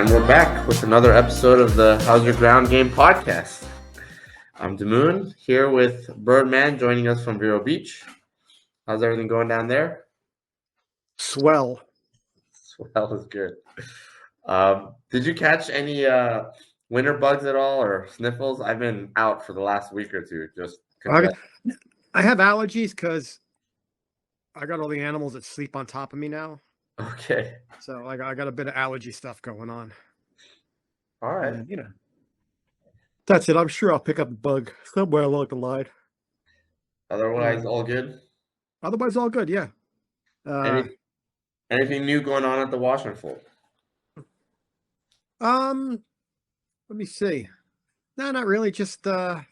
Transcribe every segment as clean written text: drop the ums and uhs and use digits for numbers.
And we're back with another episode of the How's Your Ground Game podcast. I'm Damoon, here with Birdman, joining us from Vero Beach. How's everything going down there? Swell. Swell is good. Did you catch any winter bugs at all or sniffles? I've been out for the last week or two. I have allergies because I got all the animals that sleep on top of me now. Okay. So I got a bit of allergy stuff going on. All right. And, that's it. I'm sure I'll pick up a bug somewhere along the line. Otherwise, all good? Otherwise, all good, yeah. Anything new going on at the Wash and Fold? Let me see. No, not really. Just, picking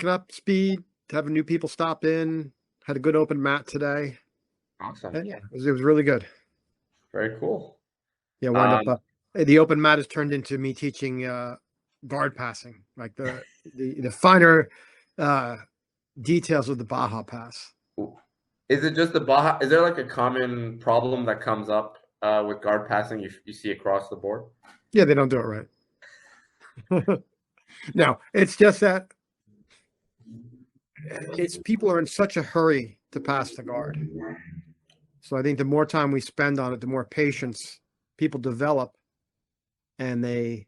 up speed, having new people stop in. Had a good open mat today. Awesome. And it was really good. Very cool. Yeah, wound up. The open mat has turned into me teaching guard passing, like the finer details of the Baja pass. Is it just the Baja? Is there like a common problem that comes up with guard passing you see across the board? Yeah, they don't do it right. No, it's just that people are in such a hurry to pass the guard. So I think the more time we spend on it, the more patience people develop, and they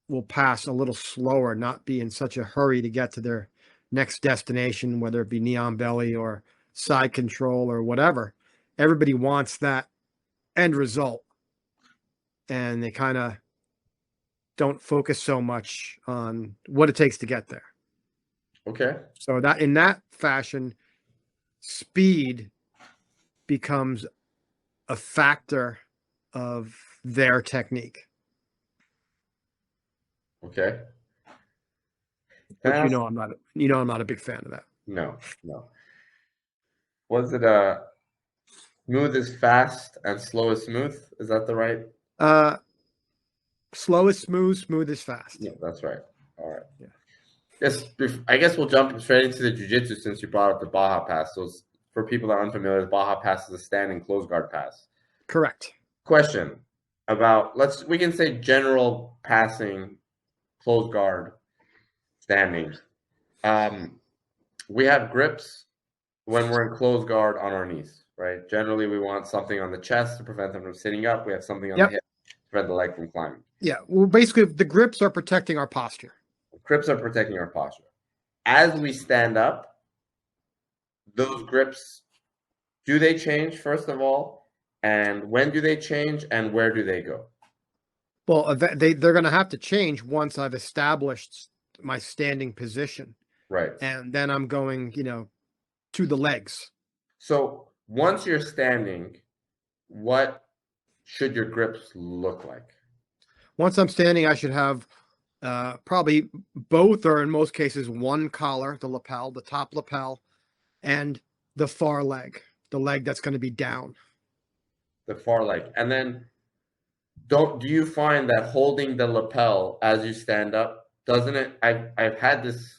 will pass a little slower, not be in such a hurry to get to their next destination, whether it be knee on belly or side control or whatever. Everybody wants that end result, and they kind of don't focus so much on what it takes to get there. Okay. So that in that fashion, speed becomes a factor of their technique. Okay. Which I'm not a big fan of that. No. Was it smooth is fast and slow is smooth? Is that the right? Slow is smooth, smooth is fast. Yeah, that's right. All right. Yeah. Yes, I guess we'll jump straight into the Jiu-Jitsu since you brought up the Baja pass. So for people that are unfamiliar, the Baja pass is a standing close guard pass. Correct. Question about we can say general passing, close guard, standing. We have grips when we're in close guard on our knees, right? Generally, we want something on the chest to prevent them from sitting up. We have something on the hip to prevent the leg from climbing. Yeah. Well, basically, the grips are protecting our posture. Grips are protecting our posture. As we stand up, those grips, do they change, first of all? And when do they change, and where do they go? Well, they're going to have to change once I've established my standing position. Right. And then I'm going, to the legs. So once you're standing, what should your grips look like? Once I'm standing, I should have probably both, or in most cases, one collar, the lapel, the top lapel, and the far leg, the leg that's going to be down. The far leg. And then do you find that holding the lapel as you stand up, doesn't it? I've had this,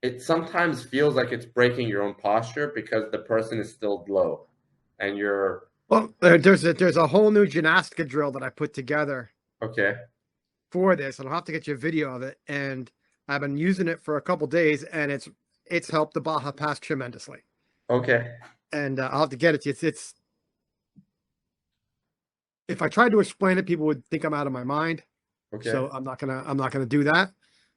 it sometimes feels like it's breaking your own posture because the person is still low and you're. Well, there's a whole new gymnastica drill that I put together. Okay. For this, and I'll have to get you a video of it. And I've been using it for a couple days, and it's helped the Baja pass tremendously. Okay. And I'll have to get it to you. It's if I tried to explain it, people would think I'm out of my mind. Okay. So I'm not gonna do that.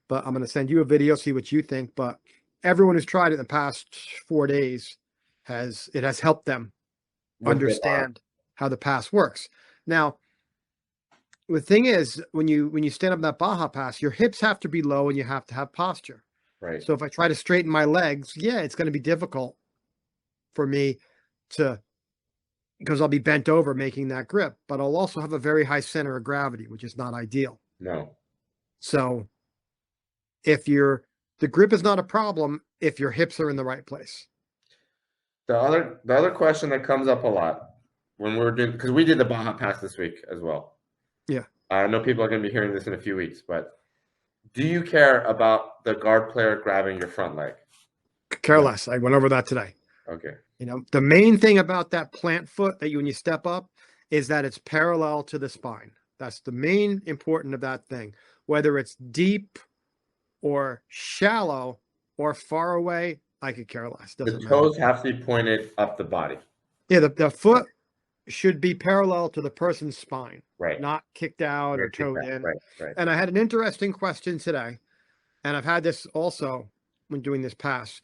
But I'm gonna send you a video, see what you think. But everyone who's tried it in the past 4 days has helped them understand how the pass works. Now, the thing is, when you stand up in that Baja pass, your hips have to be low and you have to have posture. Right. So if I try to straighten my legs, it's going to be difficult for me because I'll be bent over making that grip, but I'll also have a very high center of gravity, which is not ideal. No. So the grip is not a problem if your hips are in the right place. The other question that comes up a lot when we're doing, because we did the Baja pass this week as well. Yeah. I know people are going to be hearing this in a few weeks, but do you care about the guard player grabbing your front leg? Care less. I went over that today. Okay. The main thing about that plant foot that when you step up is that it's parallel to the spine. That's the main important of that thing. Whether it's deep or shallow or far away, I could care less. The Doesn't matter. toes have to be pointed up the body. Yeah, the foot should be parallel to the person's spine, Right. not kicked out or Kick toed back. in. Right. And I had an interesting question today, and I've had this also when doing this pass.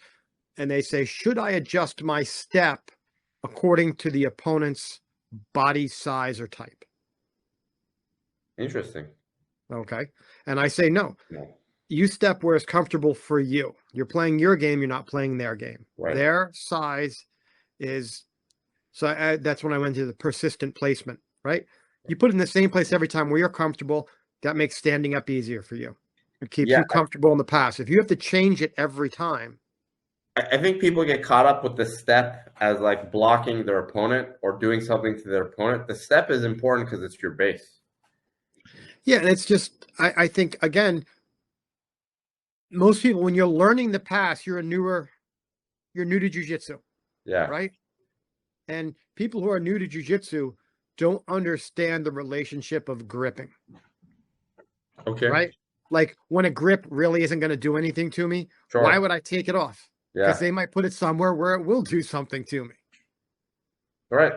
And they say, should I adjust my step according to the opponent's body size or type? Interesting. Okay. And I say, no. No. You step where it's comfortable for you. You're playing your game. You're not playing their game. Right. Their size is, so that's when I went to the persistent placement, right? You put it in the same place every time where you're comfortable. That makes standing up easier for you. It keeps you comfortable in the pass. If you have to change it every time. I think people get caught up with the step as like blocking their opponent or doing something to their opponent. The step is important because it's your base. Yeah, and it's just, I think, again, most people, when you're learning the pass, you're new to jiu-jitsu. Yeah. Right? And people who are new to jiu-jitsu don't understand the relationship of gripping. Okay. Right? Like when a grip really isn't going to do anything to me, Sure. Why would I take it off? Yeah. Because they might put it somewhere where it will do something to me. Right.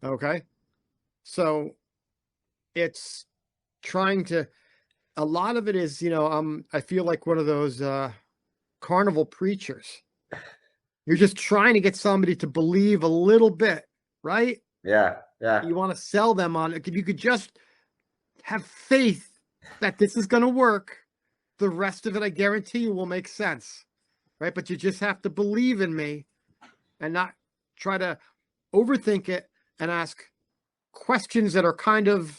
Okay. So it's trying to, a lot of it is, I feel like one of those carnival preachers. You're just trying to get somebody to believe a little bit, right? Yeah. Yeah. You want to sell them on it. If you could just have faith that this is going to work, the rest of it, I guarantee you, will make sense. Right? But you just have to believe in me and not try to overthink it and ask questions that are kind of,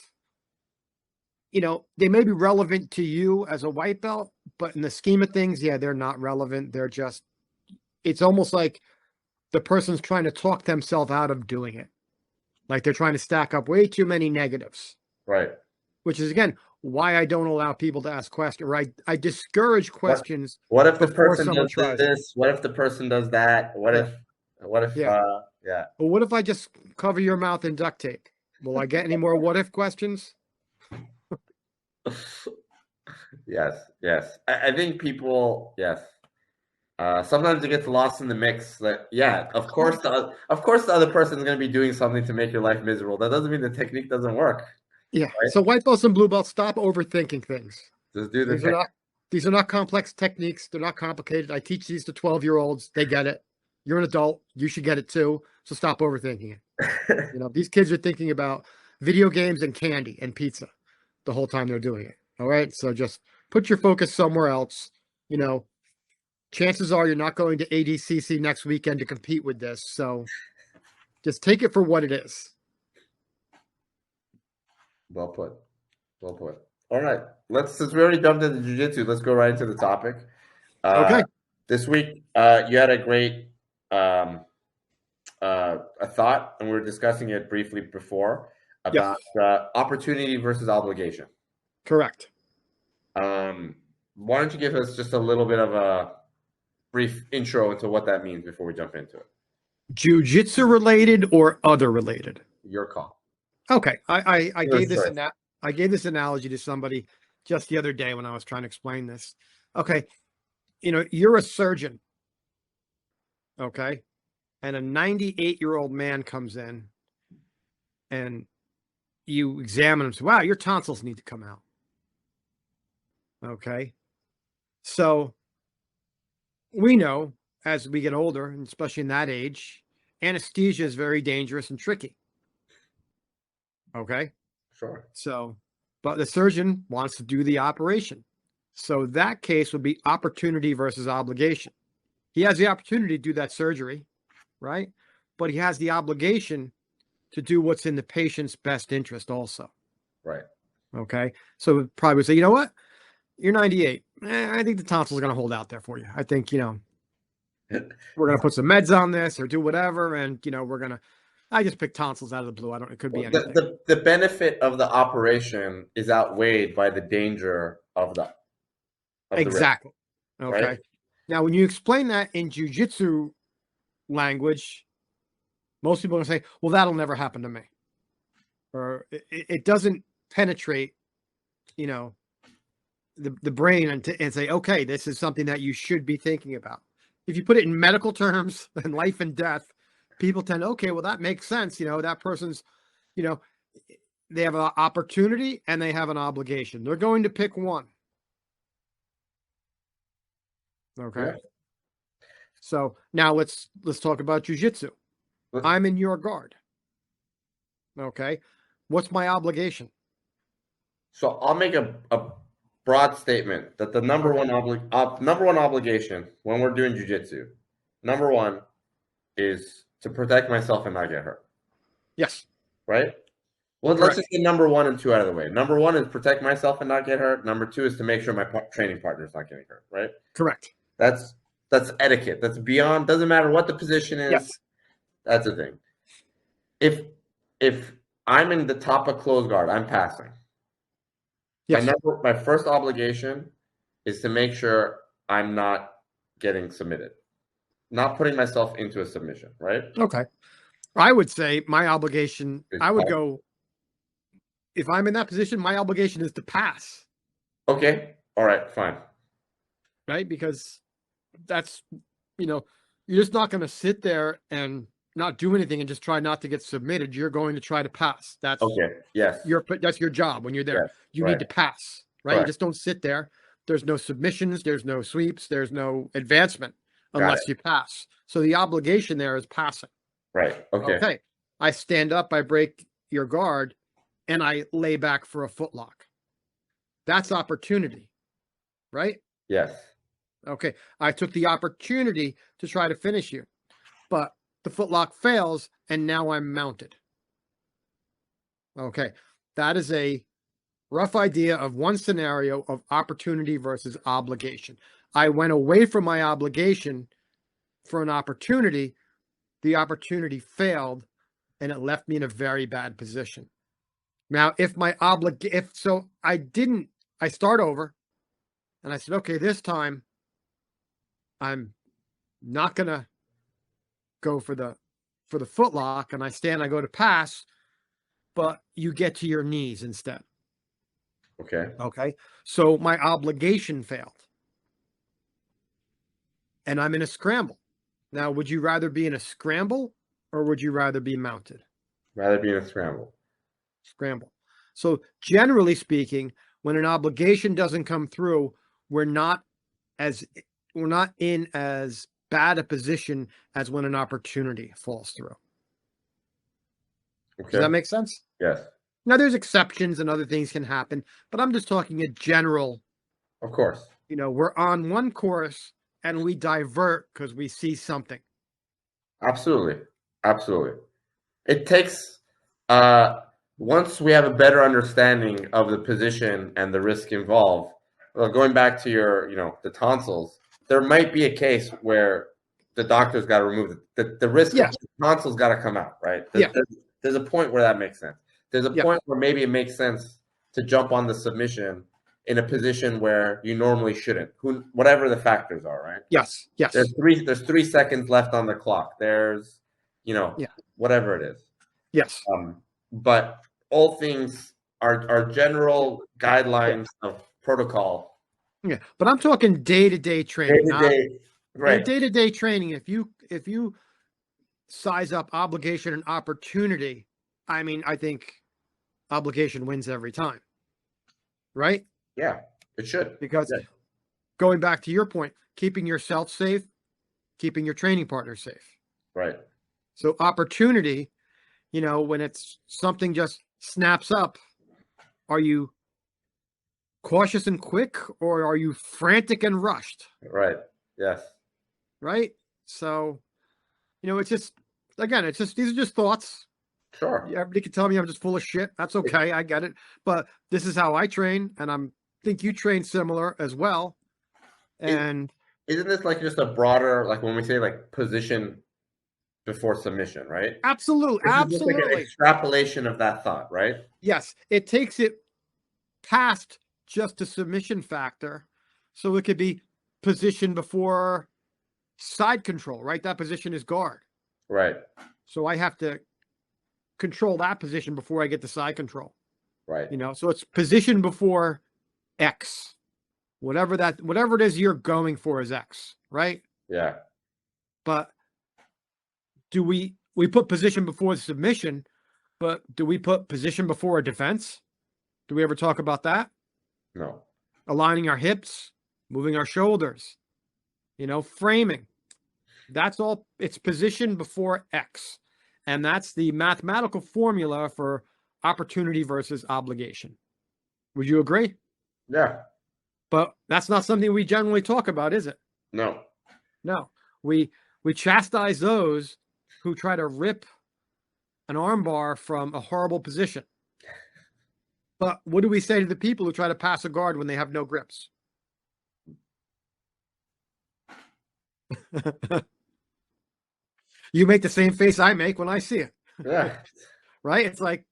they may be relevant to you as a white belt, but in the scheme of things, yeah, they're not relevant. They're just, it's almost like the person's trying to talk themselves out of doing it. Like they're trying to stack up way too many negatives. Right. Which is, again, why I don't allow people to ask questions, or I discourage questions. What if the person does tries this? What if the person does that? What if, yeah. Well, what if I just cover your mouth in duct tape? Will I get any more what if questions? Yes. I think people, yes. Sometimes it gets lost in the mix. That of course the other person is going to be doing something to make your life miserable. That doesn't mean the technique doesn't work. Yeah. Right? So white belts and blue belts, stop overthinking things. Just do These are not complex techniques. They're not complicated. I teach these to 12-year-olds. They get it. You're an adult. You should get it too. So stop overthinking it. These kids are thinking about video games and candy and pizza the whole time they're doing it. All right. So just put your focus somewhere else. Chances are you're not going to ADCC next weekend to compete with this. So just take it for what it is. Well put. All right. Since we already jumped into jiu-jitsu, let's go right into the topic. Okay. This week, you had a great a thought, and we were discussing it briefly before about opportunity versus obligation. Correct. Why don't you give us just a little bit of a brief intro into what that means before we jump into it? Jiu-jitsu related or other related? Your call. Okay, I gave this analogy to somebody just the other day when I was trying to explain this. Okay, you're a surgeon, okay, and a 98-year-old man comes in, and you examine him. Say, wow, your tonsils need to come out. Okay, so we know as we get older, and especially in that age, anesthesia is very dangerous and tricky. Okay. Sure. So, but the surgeon wants to do the operation. So that case would be opportunity versus obligation. He has the opportunity to do that surgery, right? But he has the obligation to do what's in the patient's best interest also. Right. Okay. So probably would say, you know what? You're 98. I think the tonsils are going to hold out there for you. I think, we're going to put some meds on this or do whatever. And, we're going to, I just picked tonsils out of the blue. It could be anything. The benefit of the operation is outweighed by the danger of the exactly. risk, okay. Right? Now, when you explain that in jiu-jitsu language, most people are going to say, well, that'll never happen to me. or it doesn't penetrate, you know, the brain and say, okay, this is something that you should be thinking about. If you put it in medical terms and life and death, people tend, okay, well, that makes sense. You know, that person's, you know, they have an opportunity and they have an obligation. They're going to pick one. Okay. Yeah. So now let's talk about jiu-jitsu. I'm in your guard. Okay. What's my obligation? So I'll make a broad statement that the number one obligation when we're doing jiu-jitsu, number one is to protect myself and not get hurt. Yes. Right? Well, let's just get number 1 and 2 out of the way. Number 1 is protect myself and not get hurt. Number 2 is to make sure my training partner is not getting hurt. Right? Correct. That's etiquette. That's beyond. Doesn't matter what the position is. Yes. That's the thing. If I'm in the top of close guard, I'm passing. Yes. My first obligation is to make sure I'm not getting submitted, not putting myself into a submission. Right? Okay. I would say my obligation. I would go. If I'm in that position, my obligation is to pass. Okay. All right. Fine. Right? Because that's, you know, you're just not going to sit there and not do anything and just try not to get submitted. You're going to try to pass. That's okay. Yes. That's your job when you're there. Yes. You need to pass, right? Correct. You just don't sit there. There's no submissions. There's no sweeps. There's no advancement unless you pass. So the obligation there is passing. Right. Okay. Okay. I stand up, I break your guard, and I lay back for a footlock. That's opportunity, right? Yes. Okay. I took the opportunity to try to finish you, but the footlock fails, and now I'm mounted. Okay. That is a rough idea of one scenario of opportunity versus obligation. I went away from my obligation for an opportunity. The opportunity failed, and it left me in a very bad position. Now, if I start over, and I said, okay, this time I'm not gonna go for the footlock, and I stand, I go to pass, but you get to your knees instead. Okay. Okay. So my obligation failed, and I'm in a scramble. Now, would you rather be in a scramble or would you rather be mounted? Rather be in a scramble. Scramble. So generally speaking, when an obligation doesn't come through, we're not in as bad a position as when an opportunity falls through. Okay. Does that make sense? Yes. Now, there's exceptions and other things can happen, but I'm just talking a general. Of course. You know, we're on one course and we divert because we see something. Absolutely. Absolutely. It takes, once we have a better understanding of the position and the risk involved, going back to your, the tonsils, there might be a case where the doctor's got to remove the risk of the tonsils got to come out, right? There's a point where that makes sense. There's a point where maybe it makes sense to jump on the submission in a position where you normally shouldn't, whatever the factors are, right? Yes. Yes. There's 3 seconds left on the clock. There's, whatever it is. Yes. But all things are general guidelines of protocol. Yeah. But I'm talking day-to-day training. Right. Day-to-day training. If you size up obligation and opportunity, I mean, I think obligation wins every time. Right? Yeah, it should. Because going back to your point, keeping yourself safe, keeping your training partner safe. Right. So opportunity, when it's something just snaps up, are you cautious and quick or are you frantic and rushed? Right. Yes. Right? So, it's just, again, these are just thoughts. Sure. Everybody can tell me I'm just full of shit. That's okay. I get it. But this is how I train, and I think you train similar as well. And isn't this like just a broader, like when we say like position before submission, right? Absolutely. Absolutely. Just like an extrapolation of that thought, right? Yes. It takes it past just a submission factor. So it could be position before side control, right? That position is guard. Right. So I have to control that position before I get the side control. Right. So it's position before X. Whatever it is you're going for is X, right? Yeah. But do we put position before the submission, but do we put position before a defense? Do we ever talk about that? No. Aligning our hips, moving our shoulders, framing. That's all. It's position before X. And that's the mathematical formula for opportunity versus obligation. Would you agree? Yeah. But that's not something we generally talk about, is it? No. No. We chastise those who try to rip an armbar from a horrible position. But what do we say to the people who try to pass a guard when they have no grips? You make the same face I make when I see it. Yeah. Right? It's like,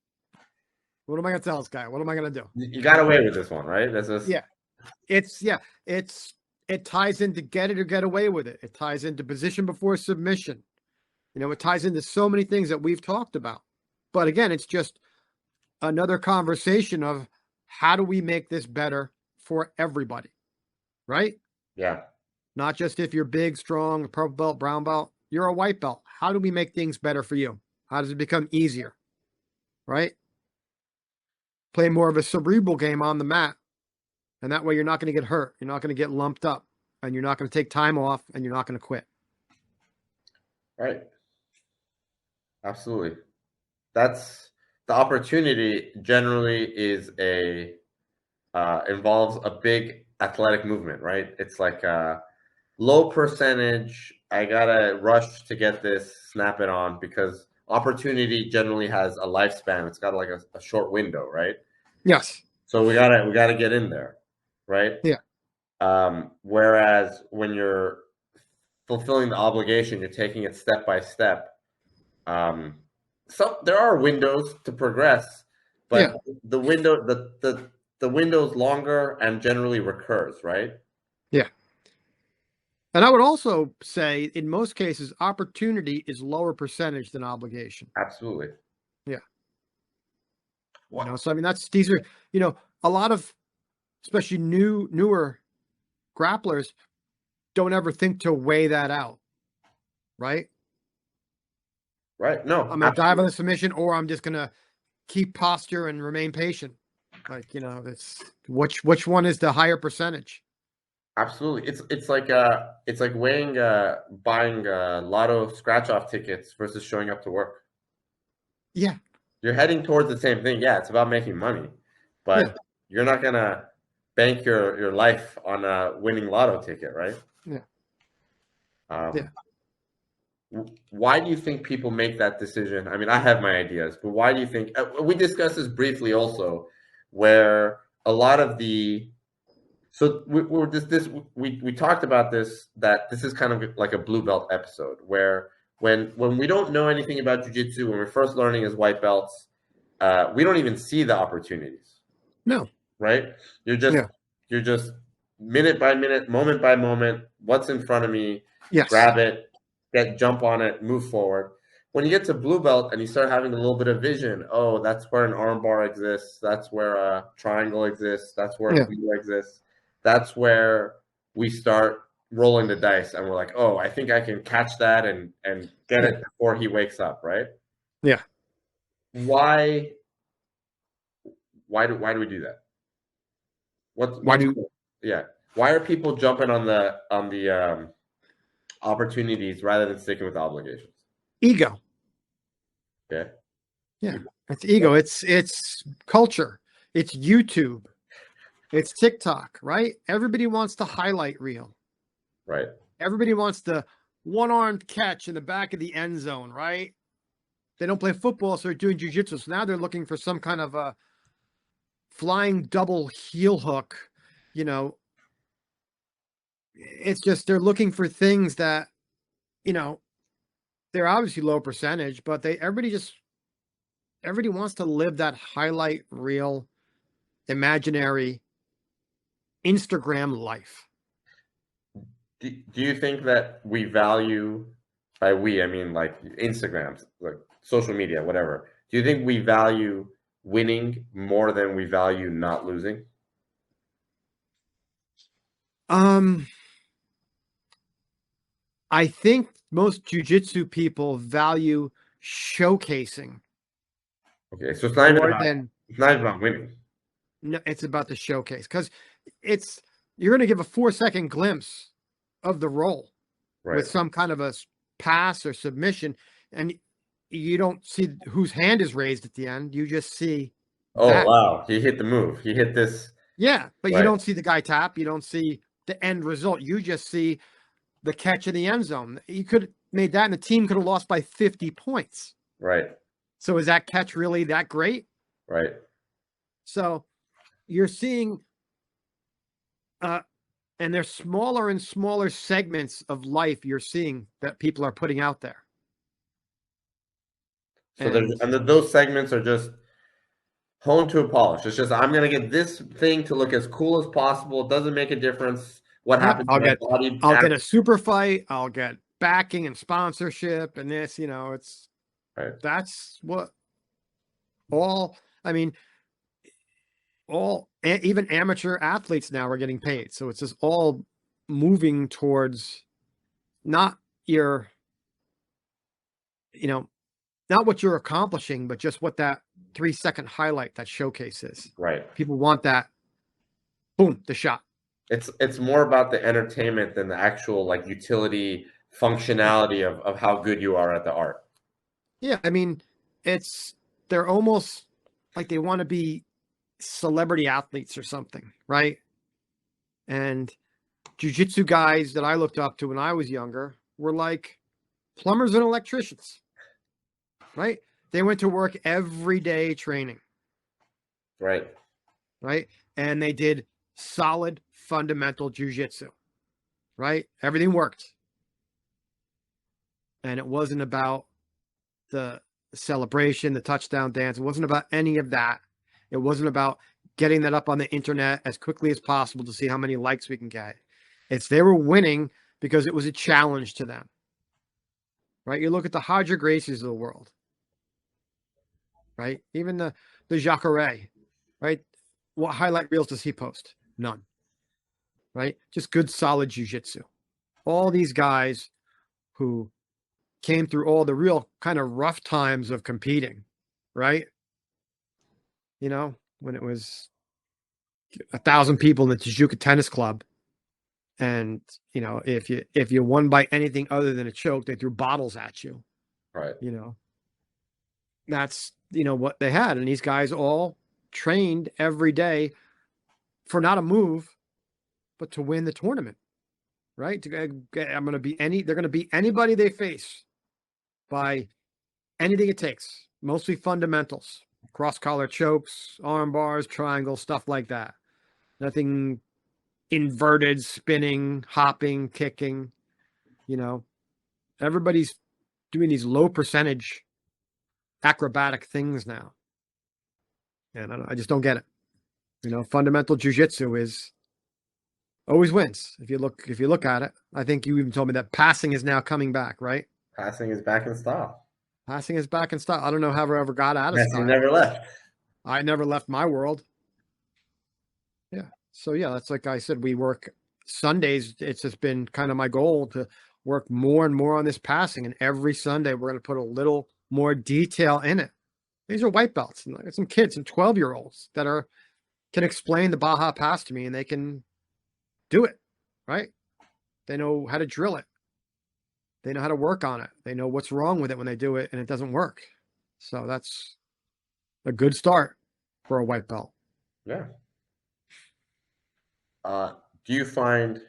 what am I going to tell this guy? What am I going to do? You got away with this one, right? That's just... Yeah. It ties into get it or get away with it. It ties into position before submission. It ties into so many things that we've talked about. But again, it's just another conversation of how do we make this better for everybody, right? Yeah. Not just if you're big, strong, purple belt, brown belt, you're a white belt. How do we make things better for you? How does it become easier, right? Play more of a cerebral game on the mat. And that way you're not going to get hurt. You're not going to get lumped up, and you're not going to take time off, and you're not going to quit. Right. Absolutely. That's the opportunity generally is involves a big athletic movement, right? It's like a low percentage. I got to rush to get this, snap it on, because opportunity generally has a lifespan. It's got like a short window, right? Yes. So we gotta get in there, right? Yeah. Whereas when you're fulfilling the obligation, you're taking it step by step. So there are windows to progress, but the window, the window's longer and generally recurs, right? Yeah. And I would also say, in most cases, opportunity is lower percentage than obligation. Absolutely. Yeah. So I mean, these are, a lot of, especially newer grapplers don't ever think to weigh that out, right? Right. No, I'm going to dive on the submission, or I'm just going to keep posture and remain patient. Like, it's which one is the higher percentage? Absolutely. It's like weighing buying lotto scratch off tickets versus showing up to work. Yeah. You're heading towards the same thing. Yeah, it's about making money, but you're not gonna bank your life on a winning lotto ticket, right? Yeah. Why do you think people make that decision? I mean, I have my ideas, but why do you think we discussed this briefly also, where a lot of the we talked about this, that this is kind of like a blue belt episode where when we don't know anything about jiu-jitsu, when we're first learning as white belts, we don't even see the opportunities. No. Right? You're just minute by minute, moment by moment, what's in front of me, grab it, jump on it, move forward. When you get to blue belt and you start having a little bit of vision, oh, that's where an arm bar exists, that's where a triangle exists, that's where a wheel exists. That's where we start rolling the dice, and we're like, oh, I think I can catch that and get it before he wakes up, right? Yeah. Why do we do that? Why are people jumping on the opportunities rather than sticking with obligations? Ego. Okay. Yeah. It's ego. It's culture. It's YouTube. It's TikTok, right? Everybody wants the highlight reel. Right. Everybody wants the one-armed catch in the back of the end zone, right? They don't play football, so they're doing jiu-jitsu. So now they're looking for some kind of a flying double heel hook. It's just they're looking for things that, they're obviously low percentage, but everybody wants to live that highlight reel, imaginary Instagram life. Do you think that we value, by we, I mean like Instagram, like social media, whatever, Do you think we value winning more than we value not losing? I think most jujitsu people value showcasing Okay, so it's not even more about than winning. no, it's about the showcase because it's you're going to give a 4-second glimpse of the roll Right. with some kind of a pass or submission, and you don't see whose hand is raised at the end. You just see Oh, that. wow. He hit the move. He hit this. Yeah, but you Right. don't see the guy tap. You don't see the end result. You just see the catch in the end zone. You could have made that, and the team could have lost by 50 points. Right. So is that catch really that great? Right. So you're seeing, and there's smaller and smaller segments of life you're seeing that people are putting out there. So those segments are just honed to a polish. It's just I'm gonna get this thing to look as cool as possible. It doesn't make a difference what happens to my body. I'll get a super fight. I'll get backing and sponsorship and this. It's right. That's what all. I mean, even amateur athletes now are getting paid. So it's just all moving towards not your, not what you're accomplishing, but just what that 3-second highlight, that showcase is. Right. People want that. Boom, the shot. It's more about the entertainment than the actual like utility functionality of how good you are at the art. Yeah, I mean, they're almost like they want to be celebrity athletes or something, right? And jiu-jitsu guys that I looked up to when I was younger were like plumbers and electricians, right? They went to work every day training. Right. Right. And they did solid fundamental jiu-jitsu, right? Everything worked. And it wasn't about the celebration, the touchdown dance. It wasn't about any of that. It wasn't about getting that up on the internet as quickly as possible to see how many likes we can get. They were winning because it was a challenge to them, right? You look at the Renzo Gracies of the world, right? Even the Jacare, right? What highlight reels does he post? None, right? Just good, solid jiu-jitsu. All these guys who came through all the real kind of rough times of competing, right? When it was 1,000 people in the Tijuca Tennis Club, and if you won by anything other than a choke, they threw bottles at you. Right. That's what they had, and these guys all trained every day for not a move, but to win the tournament. Right? They're going to beat anybody they face by anything it takes. Mostly fundamentals, cross collar chokes, arm bars, triangles, stuff like that. Nothing inverted, spinning, hopping, kicking. Everybody's doing these low percentage acrobatic things now. And I just don't get it. Fundamental jiu-jitsu always wins. If you look at it, I think you even told me that passing is now coming back, right? Passing is back in style. Passing is back in style. I don't know how I ever got out of style. Passing never left. I never left my world. Yeah. So yeah, that's like I said, we work Sundays. It's just been kind of my goal to work more and more on this passing. And every Sunday we're going to put a little more detail in it. These are white belts and some kids, some 12-year-olds that can explain the Baja pass to me, and they can do it, right? They know how to drill it. They know how to work on it. They know what's wrong with it when they do it and it doesn't work. So that's a good start for a white belt. Yeah. Do you find?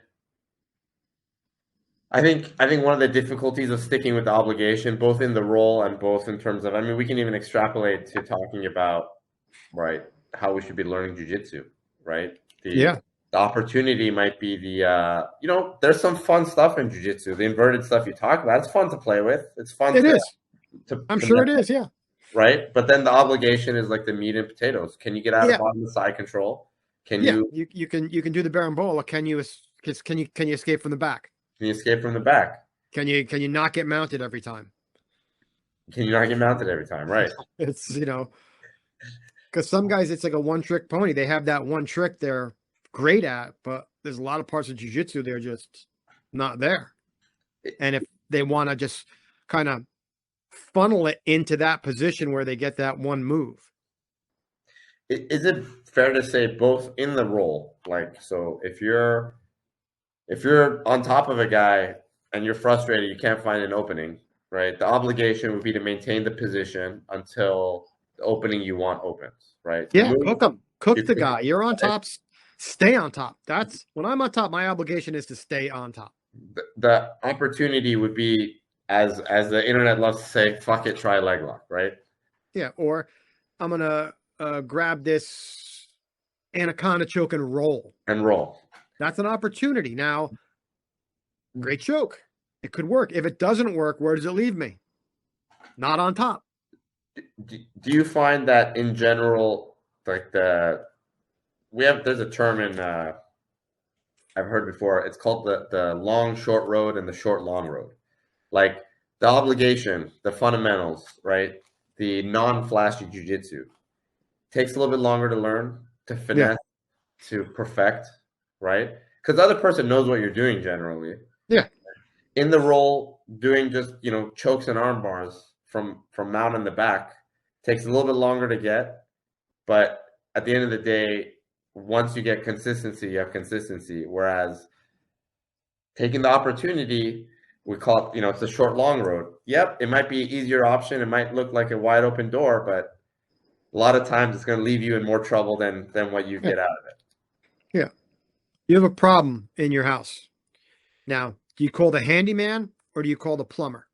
I think one of the difficulties of sticking with the obligation, both in the role and both in terms of, we can even extrapolate to talking about, right, how we should be learning jiu-jitsu, right? The opportunity might be there's some fun stuff in jiu-jitsu. The inverted stuff you talk about, it's fun to play with. It's fun. I'm sure it is. Yeah. Right. But then the obligation is like the meat and potatoes. Can you get out of bottom side control? You can do the berimbolo? Can you escape from the back? Can you escape from the back? Can you not get mounted every time? Can you not get mounted every time? Right. It's, because some guys, it's like a one-trick pony. They have that one trick they're great at, but there's a lot of parts of jiu-jitsu they're just not there. And if they want to just kind of funnel it into that position where they get that one move. Is it fair to say both in the role, like, so if you're on top of a guy and you're frustrated, you can't find an opening, right? The obligation would be to maintain the position until the opening you want opens, right? Yeah, cook them. Cook the guy. You're on top. Stay on top. That's when I'm on top. My obligation is to stay on top. The opportunity would be, as the internet loves to say, fuck it, try leg lock, right? Yeah, or I'm gonna grab this anaconda choke and roll. That's an opportunity. Now, great choke. It could work. If it doesn't work, where does it leave me? Not on top. Do you find that in general, like there's a term in I've heard before. It's called the long short road and the short long road. Like the obligation, the fundamentals, right? The non-flashy jiu-jitsu takes a little bit longer to learn, to finesse, to perfect, right? Because the other person knows what you're doing generally. Yeah. In the role, doing just chokes and arm bars from mount in the back takes a little bit longer to get, but at the end of the day, once you get consistency, you have consistency. Whereas taking the opportunity, we call it, it's a short, long road. Yep, it might be an easier option. It might look like a wide open door, but a lot of times it's going to leave you in more trouble than what you get out of it. Yeah. You have a problem in your house. Now, do you call the handyman or do you call the plumber?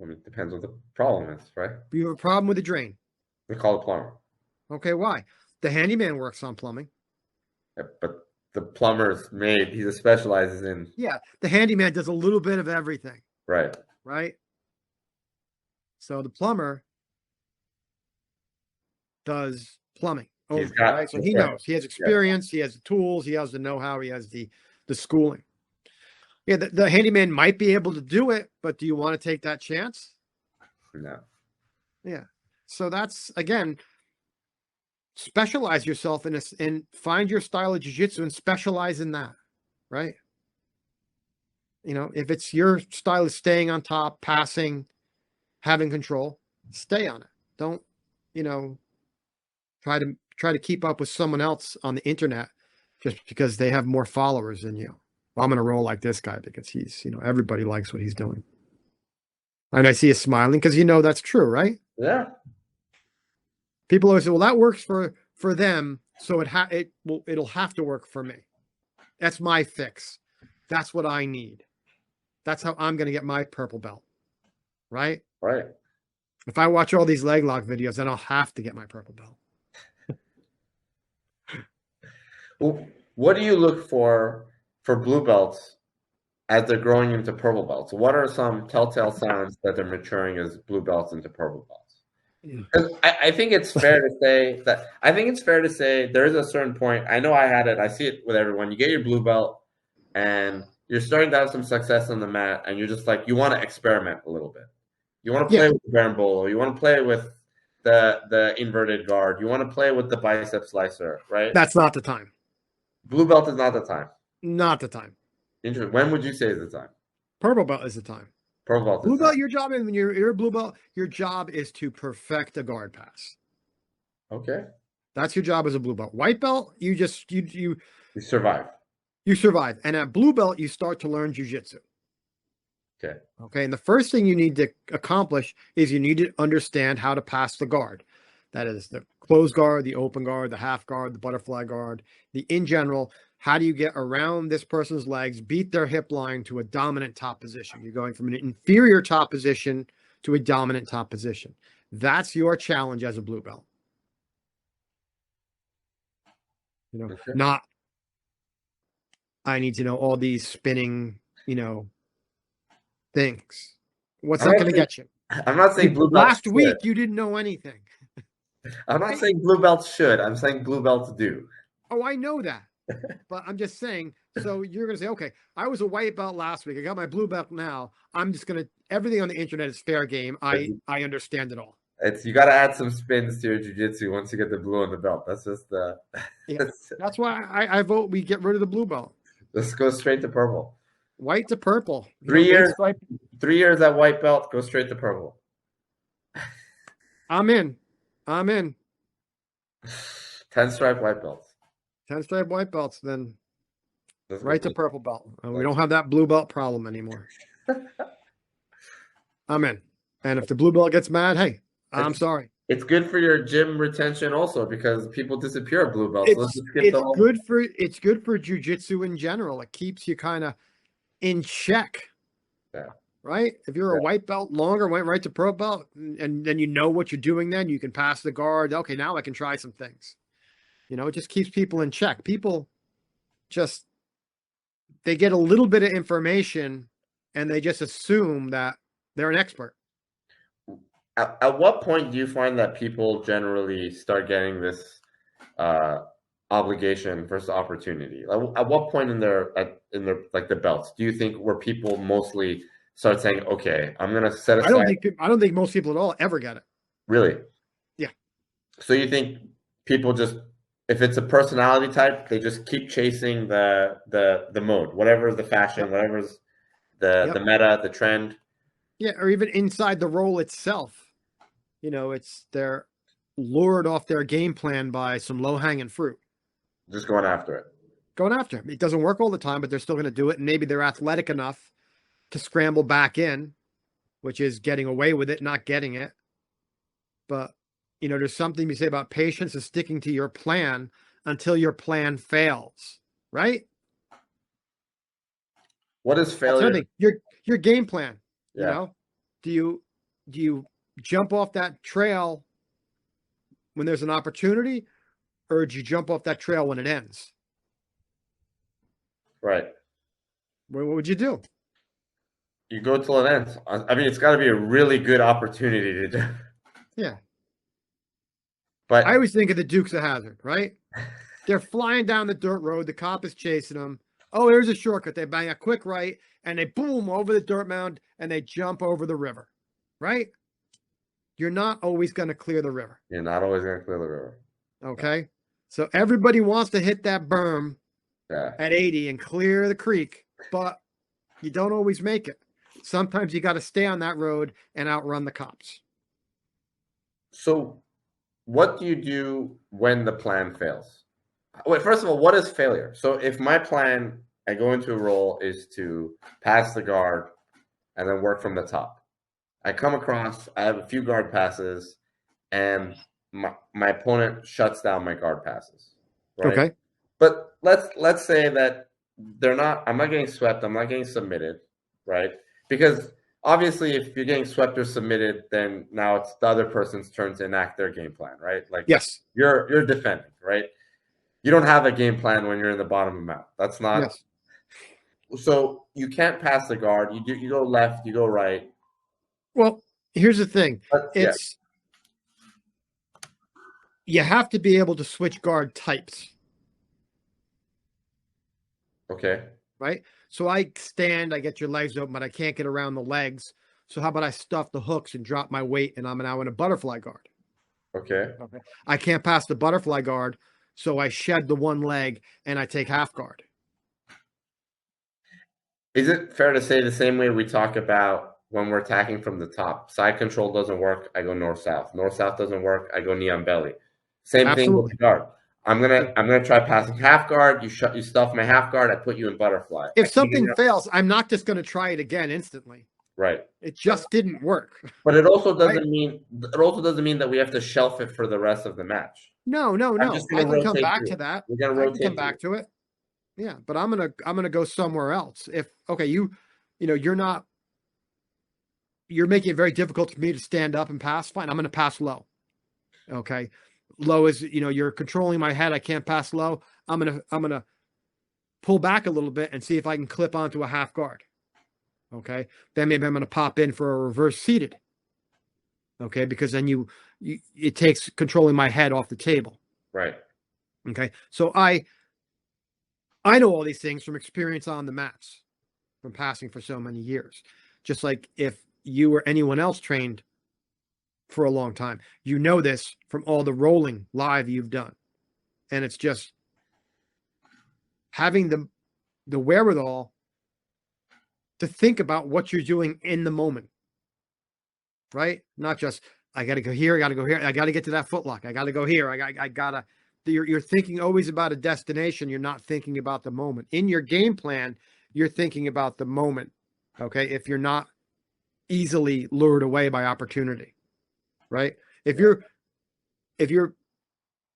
I mean, it depends what the problem is, right? You have a problem with the drain. We call the plumber. Okay, why? The handyman works on plumbing. Yeah, but the plumber's he specializes in. Yeah, the handyman does a little bit of everything. Right. Right? So the plumber does plumbing. Right? So he knows. He has experience. He has the tools. He has the know-how. He has the schooling. Yeah, the handyman might be able to do it, but do you want to take that chance? No. Yeah. So that's, again, specialize yourself and find your style of jiu-jitsu and specialize in that, right? If it's your style is staying on top, passing, having control, stay on it. Don't, try to keep up with someone else on the internet just because they have more followers than you. Well, I'm going to roll like this guy because he's, everybody likes what he's doing. And I see you smiling because that's true, right? Yeah. People always say, well, that works for them, so it'll have to work for me. That's my fix. That's what I need. That's how I'm going to get my purple belt. Right? Right. If I watch all these leg lock videos, then I'll have to get my purple belt. Well, what do you look for blue belts as they're growing into purple belts? What are some telltale signs that they're maturing as blue belts into purple belts? Because I think it's fair to say there is a certain point. I know I had it. I see it with everyone. You get your blue belt and you're starting to have some success on the mat, and you're just like, you want to experiment a little bit. You want to play with the berimbolo. You want to play with the inverted guard. You want to play with the bicep slicer, right? That's not the time. Blue belt is not the time. Not the time. Interesting. When would you say is the time? Purple belt is the time. Purple belt. Blue belt, your job, when you're a blue belt, your job is to perfect a guard pass. Okay. That's your job as a blue belt. White belt, you survive. You survive. And at blue belt, you start to learn jiu-jitsu. Okay. Okay. And the first thing you need to accomplish is you need to understand how to pass the guard. That is the closed guard, the open guard, the half guard, the butterfly guard, in general. How do you get around this person's legs, beat their hip line to a dominant top position? You're going from an inferior top position to a dominant top position. That's your challenge as a blue belt. Okay. Not, I need to know all these spinning, things. What's that going to get you? I'm not saying blue belts last week you didn't know anything. I'm not saying blue belts should. I'm saying blue belts do. Oh, I know that. But I'm just saying, So you're going to say, okay, I was a white belt last week. I got my blue belt now. I'm just going to, everything on the internet is fair game. I understand it all. It's you got to add some spins to your jiu-jitsu once you get the blue on the belt. That's just the. Yeah. That's why I vote we get rid of the blue belt. Let's go straight to purple. White to purple. 3 years. 3 years at white belt. Go straight to purple. I'm in. 10-stripe white belts. 10-stripe white belts. Then Let's right to purple belt. We don't have that blue belt problem anymore. I'm in. And if the blue belt gets mad, hey, I'm sorry. It's good for your gym retention also because people disappear at blue belts. It's good for jiu-jitsu in general. It keeps you kind of in check. Yeah. Right? If you're a white belt longer, went right to pro belt, and then you know what you're doing, then you can pass the guard. Okay, now I can try some things. It just keeps people in check. People just, they get a little bit of information and they just assume that they're an expert. At what point do you find that people generally start getting this obligation versus opportunity? At what point in their like the belts do you think where people mostly start saying, "Okay, I'm gonna set aside"? I don't think most people at all ever get it. Really? Yeah. So you think people just, if it's a personality type, they just keep chasing the mode, whatever the fashion, whatever's the meta, the trend. Yeah, or even inside the role itself. They're lured off their game plan by some low-hanging fruit. Just going after it. It doesn't work all the time, but they're still going to do it. And maybe they're athletic enough to scramble back in, which is getting away with it, not getting it. But, there's something you say about patience and sticking to your plan until your plan fails, right? What is failure? Your game plan. Do you jump off that trail when there's an opportunity, or do you jump off that trail when it ends? Right. What would you do? You go till it ends. I mean, it's got to be a really good opportunity to do. Yeah. But I always think of the Dukes of Hazzard, right? They're flying down the dirt road. The cop is chasing them. Oh, here's a shortcut. They bang a quick right, and they boom over the dirt mound, and they jump over the river, right? You're not always going to clear the river. You're not always going to clear the river. Okay? So everybody wants to hit that berm at 80 and clear the creek, but you don't always make it. Sometimes you got to stay on that road and outrun the cops. So what do you do when the plan fails? Wait, first of all, what is failure? So if my plan, I go into a role, is to pass the guard and then work from the top. I come across, I have a few guard passes, and my opponent shuts down my guard passes. Right? Okay. But let's say that I'm not getting swept, I'm not getting submitted, right? Because obviously if you're getting swept or submitted, then now it's the other person's turn to enact their game plan, right? Like, yes, you're defending, right? You don't have a game plan when you're in the bottom of the mount. That's not. Yes. So you can't pass the guard. You go left, you go right. Well, here's the thing. You have to be able to switch guard types. Okay. Right? So I stand, I get your legs open, but I can't get around the legs. So how about I stuff the hooks and drop my weight, and I'm now in a butterfly guard. Okay. I can't pass the butterfly guard, so I shed the one leg and I take half guard. Is it fair to say the same way we talk about when we're attacking from the top? Side control doesn't work, I go north-south. North-south doesn't work, I go knee on belly. Same thing with the guard. I'm gonna try passing half guard. You stuff my half guard. I put you in butterfly. If something fails, I'm not just going to try it again instantly. Right. It just didn't work. But it also doesn't mean that we have to shelf it for the rest of the match. No. I can come back to that. We're gonna rotate. I can come back to it. Yeah, but I'm gonna go somewhere else. If you're making it very difficult for me to stand up and pass. Fine, I'm gonna pass low. Okay. Low is, you're controlling my head. I can't pass low. I'm gonna pull back a little bit and see if I can clip onto a half guard. Okay. Then maybe I'm gonna pop in for a reverse seated. Okay, because then it takes controlling my head off the table. Right. Okay. So I I know all these things from experience on the mats, from passing for so many years. Just like if you or anyone else trained for a long time, you know this from all the rolling live you've done. And it's just having the wherewithal to think about what you're doing in the moment, right? Not just, I got to go here, I got to go here, I got to get to that footlock, I got to go here, I got to. You're thinking always about a destination. You're not thinking about the moment. In your game plan, you're thinking about the moment, okay? If you're not easily lured away by opportunity, right? If you're,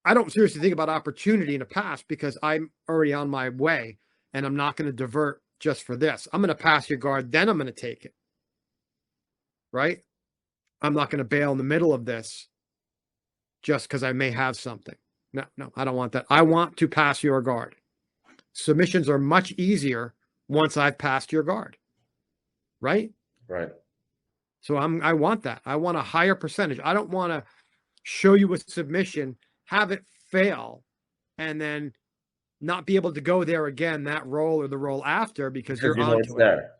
I don't seriously think about opportunity in the past because I'm already on my way and I'm not going to divert just for this. I'm going to pass your guard, then I'm going to take it, right? I'm not going to bail in the middle of this just because I may have something. No, I don't want that. I want to pass your guard. Submissions are much easier once I've passed your guard, right? Right. So I want that. I want a higher percentage. I don't want to show you a submission, have it fail, and then not be able to go there again, that roll or the roll after, because you're you know onto it's there.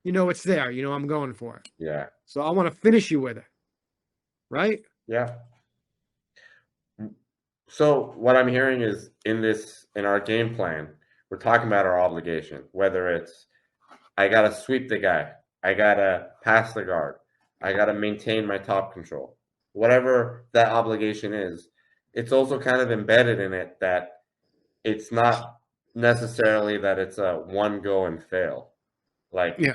You know it's there. You know I'm going for it. Yeah. So I want to finish you with it, right? Yeah. So what I'm hearing is in our game plan, we're talking about our obligation, whether it's I got to sweep the guy, I got to pass the guard, I got to maintain my top control. Whatever that obligation is, it's also kind of embedded in it that it's not necessarily that it's a one go and fail. Like, yeah.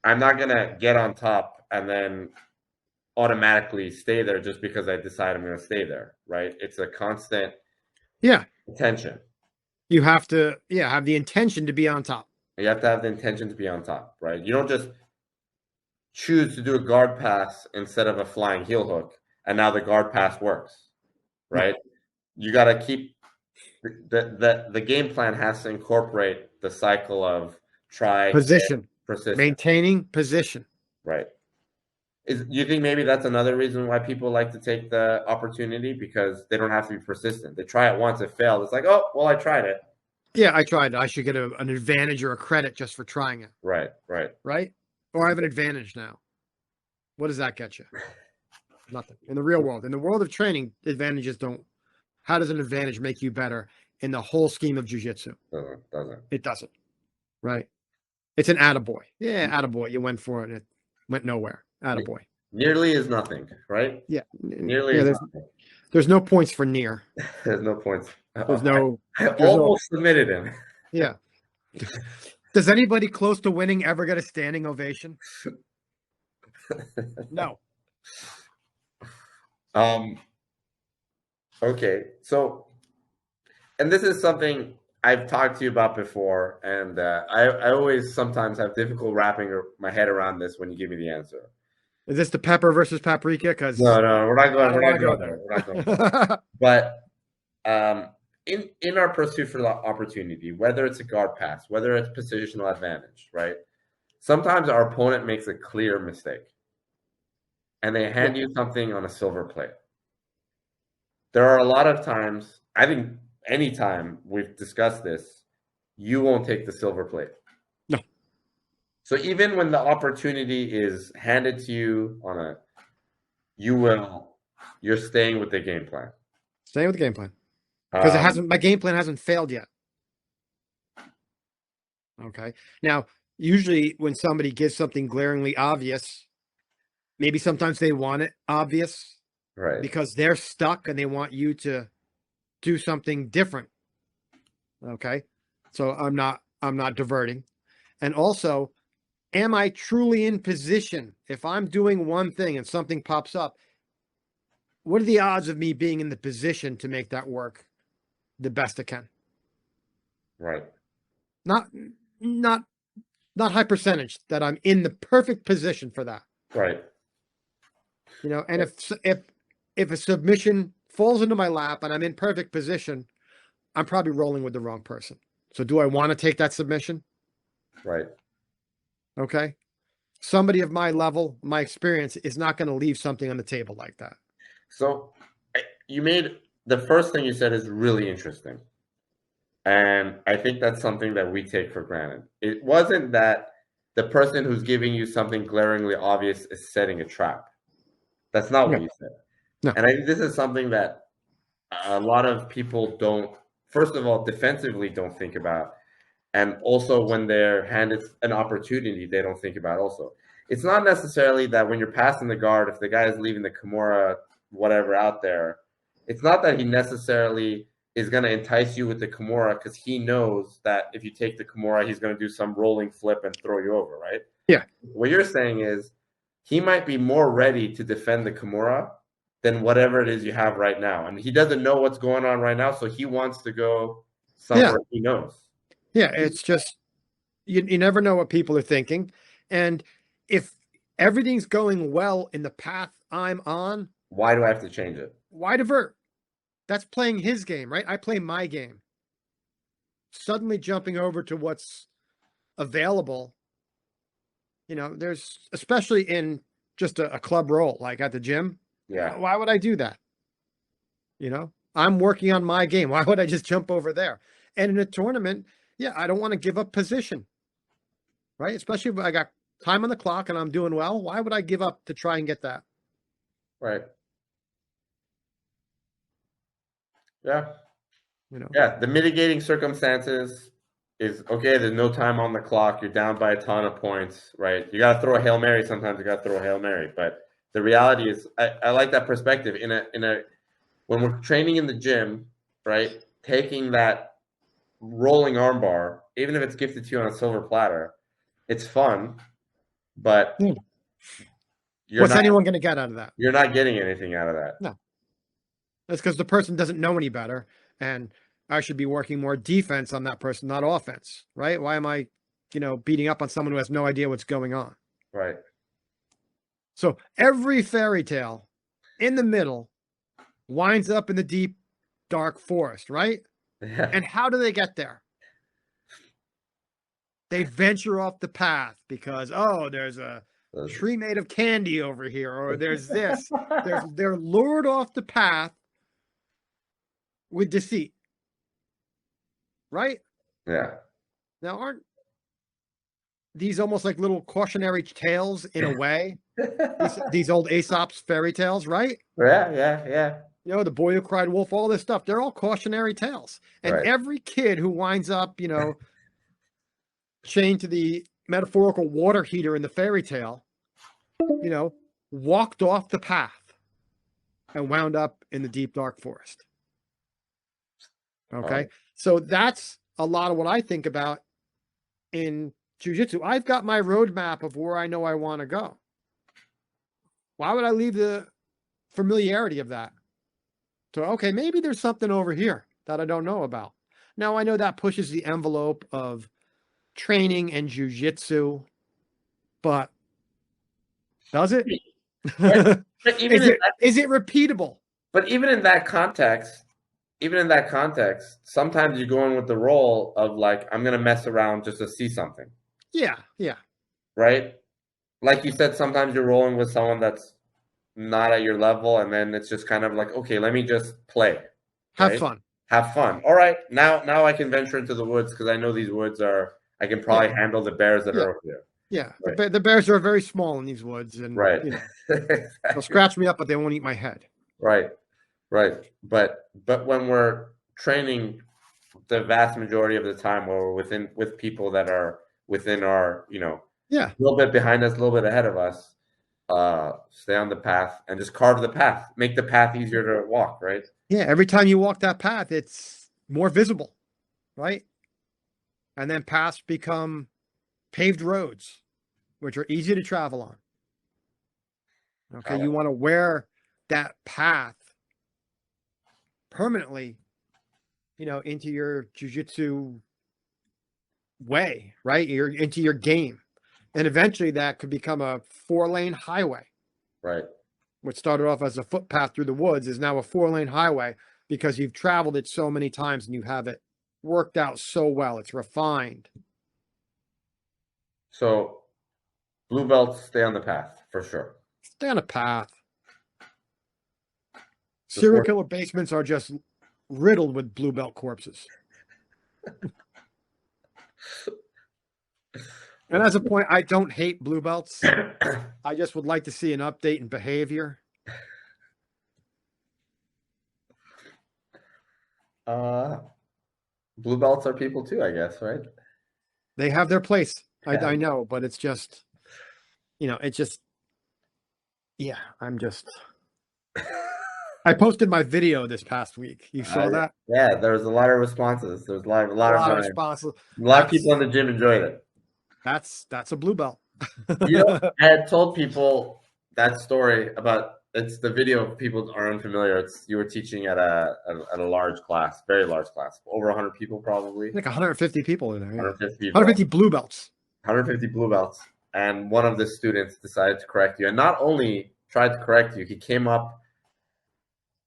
I'm not going to get on top and then automatically stay there just because I decide I'm going to stay there, right? It's a constant attention. You have to have the intention to be on top. You have to have the intention to be on top, right? You don't just choose to do a guard pass instead of a flying heel hook, and now the guard pass works, right? You got to keep the game plan has to incorporate the cycle of try, position, persist, maintaining position, right? Do you think maybe that's another reason why people like to take the opportunity, because they don't have to be persistent? They try it once, it failed. It's like, oh, well, I tried it. Yeah, I tried it. I should get an advantage or a credit just for trying it. Right. Or I have an advantage now. What does that get you? Nothing. In the real world. In the world of training, advantages don't. How does an advantage make you better in the whole scheme of jiu-jitsu? Doesn't. It doesn't. Right? It's an attaboy. Yeah, attaboy. You went for it and it went nowhere. Attaboy. Nearly is nothing, right? Yeah. Nearly is nothing. There's no points for near. There's no points. There's no. I almost submitted him. Yeah. Does anybody close to winning ever get a standing ovation? No. Okay. So, and this is something I've talked to you about before, and I always sometimes have difficult wrapping my head around this when you give me the answer. Is this the pepper versus paprika? Because no, we're not going there. But in our pursuit for the opportunity, whether it's a guard pass, whether it's positional advantage, right? Sometimes our opponent makes a clear mistake, and they hand you something on a silver plate. There are a lot of times, I think anytime we've discussed this, you won't take the silver plate. No. So even when the opportunity is handed to you you're staying with the game plan. Staying with the game plan. Because my game plan hasn't failed yet. Okay. Now, usually when somebody gives something glaringly obvious, maybe sometimes they want it obvious. Right. Because they're stuck and they want you to do something different. Okay. So I'm not diverting. And also, am I truly in position? If I'm doing one thing and something pops up, what are the odds of me being in the position to make that work the best I can? Right. Not high percentage, that I'm in the perfect position for that. Right. You know, and if a submission falls into my lap and I'm in perfect position, I'm probably rolling with the wrong person. So do I want to take that submission? Right. Okay. Somebody of my level, my experience, is not going to leave something on the table like that. So the first thing you said is really interesting. And I think that's something that we take for granted. It wasn't that the person who's giving you something glaringly obvious is setting a trap. That's not what Yeah. you said. No. And I think this is something that a lot of people don't, first of all, defensively don't think about. And also when they're handed an opportunity, they don't think about also. It's not necessarily that when you're passing the guard, if the guy is leaving the Kimura, whatever out there, it's not that he necessarily is going to entice you with the Kimura because he knows that if you take the Kimura, he's going to do some rolling flip and throw you over, right? Yeah. What you're saying is he might be more ready to defend the Kimura than whatever it is you have right now. And he doesn't know what's going on right now, so he wants to go somewhere he knows. Yeah, it's just you never know what people are thinking. And if everything's going well in the path I'm on, why do I have to change it? Why divert? That's playing his game, right? I play my game. Suddenly jumping over to what's available, there's, especially in just a club roll, like at the gym. Yeah. Why would I do that? I'm working on my game. Why would I just jump over there? And in a tournament, yeah, I don't want to give up position, right? Especially if I got time on the clock and I'm doing well. Why would I give up to try and get that? Right. Yeah. You know. Yeah, the mitigating circumstances is okay. There's no time on the clock. You're down by a ton of points, right? You got to throw a Hail Mary. Sometimes you got to throw a Hail Mary. But the reality is, I like that perspective. When we're training in the gym, right? Taking that rolling armbar, even if it's gifted to you on a silver platter, it's fun. But what's anyone going to get out of that? You're not getting anything out of that. No. That's because the person doesn't know any better, and I should be working more defense on that person, not offense, right? Why am I, beating up on someone who has no idea what's going on? Right. So every fairy tale in the middle winds up in the deep, dark forest, right? Yeah. And how do they get there? They venture off the path because, there's a tree made of candy over here, or there's this. They're lured off the path with deceit, right? Yeah. Now, aren't these almost like little cautionary tales in a way? these old Aesop's fairy tales, right? Yeah. The boy who cried wolf, all this stuff. They're all cautionary tales. And every kid who winds up, chained to the metaphorical water heater in the fairy tale, walked off the path and wound up in the deep, dark forest. Okay. So that's a lot of what I think about in jiu-jitsu. I've got my roadmap of where I know I want to go. Why would I leave the familiarity of that? So, okay, maybe there's something over here that I don't know about. Now, I know that pushes the envelope of training and jiu-jitsu, but does it? But is it repeatable? But even in that context, sometimes you go in with the role of like, I'm going to mess around just to see something. Yeah. Right? Like you said, sometimes you're rolling with someone that's not at your level, and then it's just kind of like, okay, let me just play. Have fun. All right, now I can venture into the woods because I know these woods I can probably handle the bears that are over there. Yeah, right. The bears are very small in these woods, and they'll scratch me up, but they won't eat my head. Right. But when we're training, the vast majority of the time, where we're with people that are within our, a little bit behind us, a little bit ahead of us, stay on the path and just carve the path, make the path easier to walk. Right. Yeah. Every time you walk that path, it's more visible, right? And then paths become paved roads, which are easy to travel on. Okay. You want to wear that path permanently, into your jiu-jitsu way, right? Into your game. And eventually that could become a 4-lane highway. Right. What started off as a footpath through the woods is now a 4-lane highway because you've traveled it so many times and you have it worked out so well. It's refined. So blue belts stay on the path for sure. Stay on a path. Serial killer basements are just riddled with blue belt corpses. And as a point, I don't hate blue belts. I just would like to see an update in behavior. Blue belts are people too, I guess, right? They have their place. Yeah. I know, but it's just, it's just, yeah, I posted my video this past week. You saw that? Yeah, there was a lot of responses. There was a lot of responses. A lot of people in the gym enjoyed it. That's a blue belt. I had told people that story about, it's the video. If people are unfamiliar, it's you were teaching at a large class, very large class, over 100 people probably. Like 150 people in there. Yeah. 150 people. 150 blue belts. 150 blue belts. And one of the students decided to correct you. And not only tried to correct you, he came up,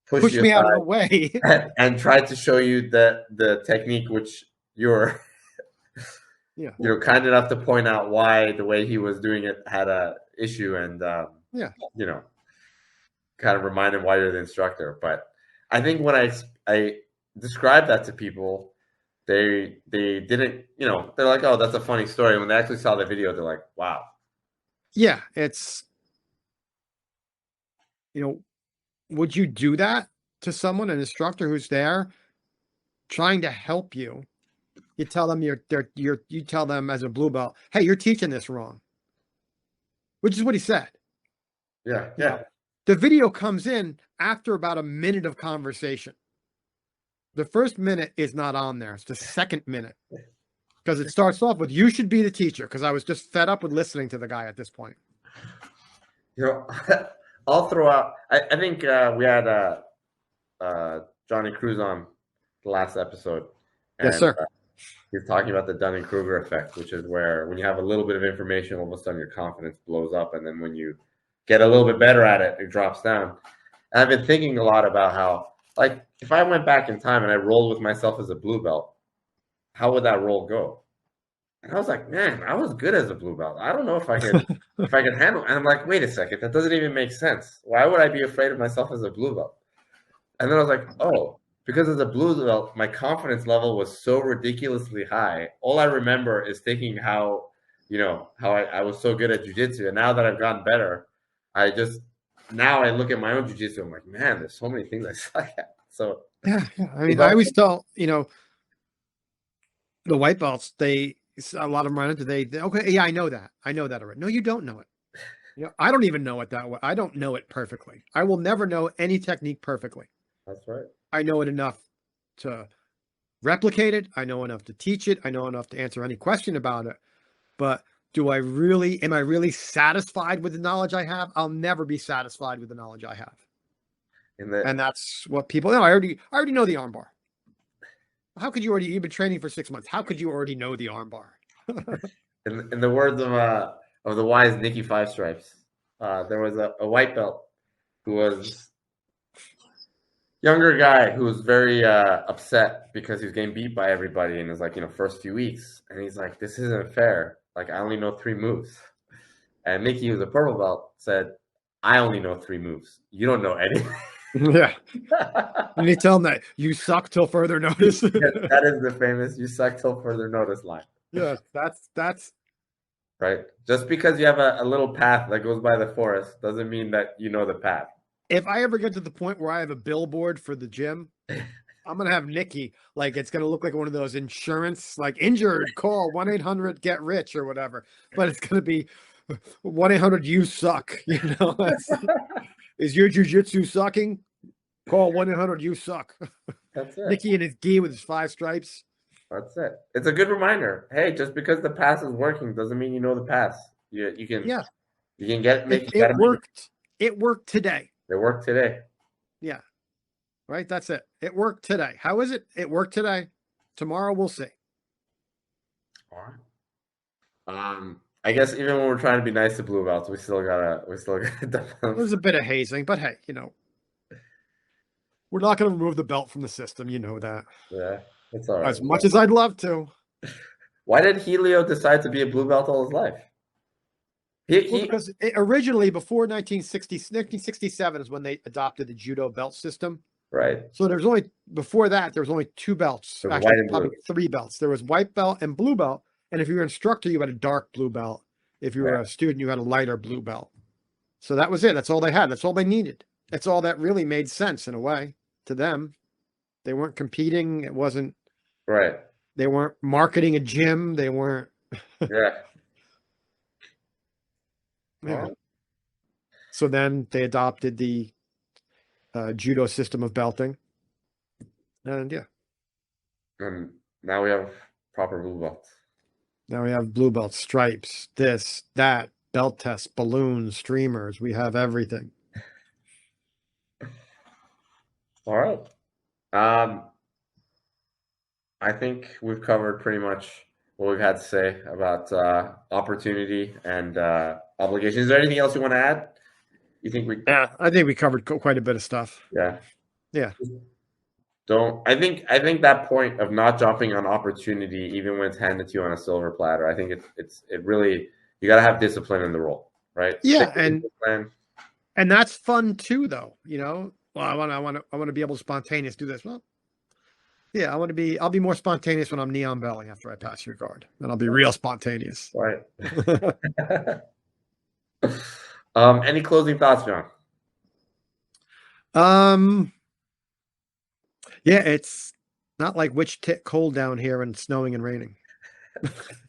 pushed me out of the way, and tried to show you the technique which you're kind enough to point out why the way he was doing it had a issue, and kind of remind him why you're the instructor. But I think when I described that to people, they didn't, they're like, oh, that's a funny story. When they actually saw the video, they're like, wow. Yeah, it's, would you do that to someone, an instructor who's there trying to help you? You tell them you tell them as a blue belt, hey, you're teaching this wrong, which is what he said. Yeah. The video comes in after about a minute of conversation. The first minute is not on there. It's the second minute, because it starts off with, you should be the teacher, because I was just fed up with listening to the guy at this point. I'll throw out, I think we had Johnny Cruz on the last episode. Yes, sir. He's talking about the Dunning-Kruger effect, which is where when you have a little bit of information, all of a sudden your confidence blows up. And then when you get a little bit better at it, it drops down. And I've been thinking a lot about how, like, if I went back in time and I rolled with myself as a blue belt, how would that roll go? And I was like, man, I was good as a blue belt. I don't know if I could handle it. And I'm like, wait a second, that doesn't even make sense. Why would I be afraid of myself as a blue belt? And then I was like, oh, because as a blue belt, my confidence level was so ridiculously high. All I remember is thinking how I was so good at jiu-jitsu. And now that I've gotten better, now I look at my own jiu-jitsu. I'm like, man, there's so many things I suck at. So yeah. I mean, I always tell, the white belts, a lot of them run into, okay, yeah, I know that already. No, you don't know it. I don't even know it that way. I don't know it perfectly. I will never know any technique perfectly. That's right. I know it enough to replicate it. I know enough to teach it. I know enough to answer any question about it. But am I really satisfied with the knowledge I have? I'll never be satisfied with the knowledge I have. And that's what people know. I already know the armbar. How could you've been training for 6 months. How could you already know the armbar? in the words of the wise Nicky Five Stripes, there was a white belt who was younger guy who was very upset because he was getting beat by everybody in his first few weeks. And he's like, this isn't fair. Like, I only know 3 moves. And Mickey, who's a purple belt, said, I only know 3 moves. You don't know anything. Yeah. And you tell him that you suck till further notice. That is the famous "you suck till further notice" line. Yeah, that's right. Just because you have a little path that goes by the forest doesn't mean that you know the path. If I ever get to the point where I have a billboard for the gym, I'm going to have Nikki, it's going to look like one of those insurance, injured, call 1-800-GET-RICH or whatever. But it's going to be 1-800-YOU-SUCK. Is your jiu-jitsu sucking? Call 1-800-YOU-SUCK. That's it. Nikki in his gi with his 5 stripes. That's it. It's a good reminder. Hey, just because the pass is working doesn't mean you know the pass. You can get it worked. It worked today. It worked today. Yeah. Right? That's it. It worked today. How is it? It worked today. Tomorrow we'll see. All right. I guess even when we're trying to be nice to blue belts, we still gotta There's a bit of hazing, but hey, we're not gonna remove the belt from the system, you know that. Yeah, it's all right. As much as I'd love to. Why did Helio decide to be a blue belt all his life? Because originally, before 1967 is when they adopted the judo belt system. Right. So there's only, before that, there was only 2 belts. There was Actually, white and probably blue. 3 belts. There was white belt and blue belt. And if you were an instructor, you had a dark blue belt. If you were Yeah. a student, you had a lighter blue belt. So that was it. That's all they had. That's all they needed. That's all that really made sense in a way to them. They weren't competing. It wasn't, Right. they weren't marketing a gym. They weren't. Yeah. Yeah. Well, So then they adopted the judo system of belting. And yeah, and now we have proper blue belts. now we have blue belts, stripes, this, that, belt tests, balloons, streamers. We have everything. All right. I think we've covered pretty much what we've had to say about opportunity and obligation. Is there anything else you want to add? You think we? Yeah, I think we covered quite a bit of stuff. Yeah. Yeah. Don't. I think that point of not jumping on opportunity, even when it's handed to you on a silver platter, I think it really, you got to have discipline in the role, right? Yeah, Discipline. and that's fun too, though. You know, well, I want to be able to spontaneous do this. Well, yeah, I'll be more spontaneous when I'm neon belling after I pass your guard, and I'll be real spontaneous. Right. Any closing thoughts, John? Yeah, it's not like witch tit cold down here and snowing and raining.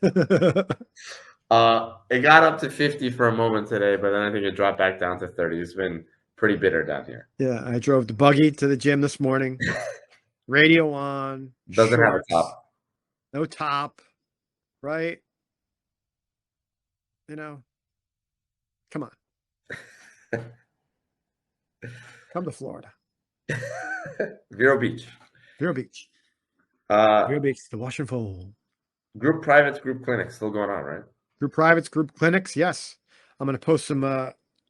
It got up to 50 for a moment today, but then I think it dropped back down to 30. It's been pretty bitter down here. Yeah, I drove the buggy to the gym this morning. Radio on. Doesn't shorts, have a top. No top, right? You know, come on. Come to Florida. Vero Beach. Vero Beach. Vero Beach, the wash and fold. Group privates, group clinics still going on, right? Group privates, group clinics, yes. I'm going to post some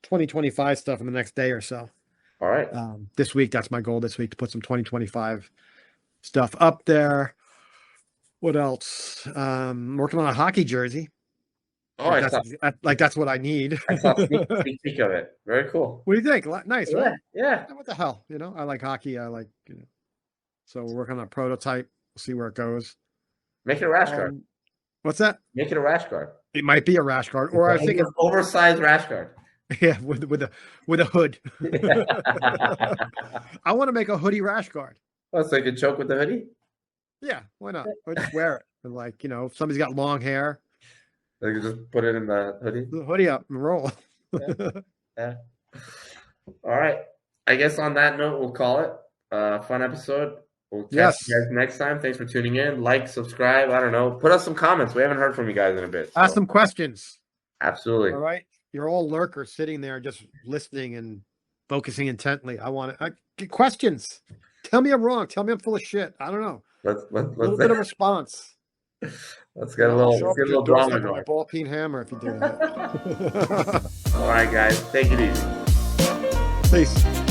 2025 stuff in the next day or so. All right. This week, that's my goal this week, to put some 2025 stuff up there. What else? Working on a hockey jersey. Oh, that's what I need. I saw a sneak peek of it. Very cool. What do you think? Nice, right? Yeah. What the hell? You know, I like hockey. I like, you know. So we're working on a prototype. We'll see where it goes. Make it a rash guard. What's that? Make it a rash guard. It might be a rash guard, or I was thinking oversized rash guard. Yeah, with a hood. I want to make a hoodie rash guard. Oh, so you can choke with the hoodie? Yeah, why not? Or just wear it. And like, you know, if somebody's got long hair, they can just put it in the hoodie. The hoodie up and roll. Yeah. All right. I guess on that note, we'll call it a fun episode. We'll catch you guys next time. Thanks for tuning in. Like, subscribe. I don't know. Put us some comments. We haven't heard from you guys in a bit. Ask some questions. Absolutely. All right. You're all lurkers sitting there just listening and focusing intently. I want to get questions. Tell me I'm wrong. Tell me I'm full of shit. I don't know. Let's a little bit of response. Let's get a little drama going. My ball peen hammer if you do that. All right, guys. Take it easy. Peace.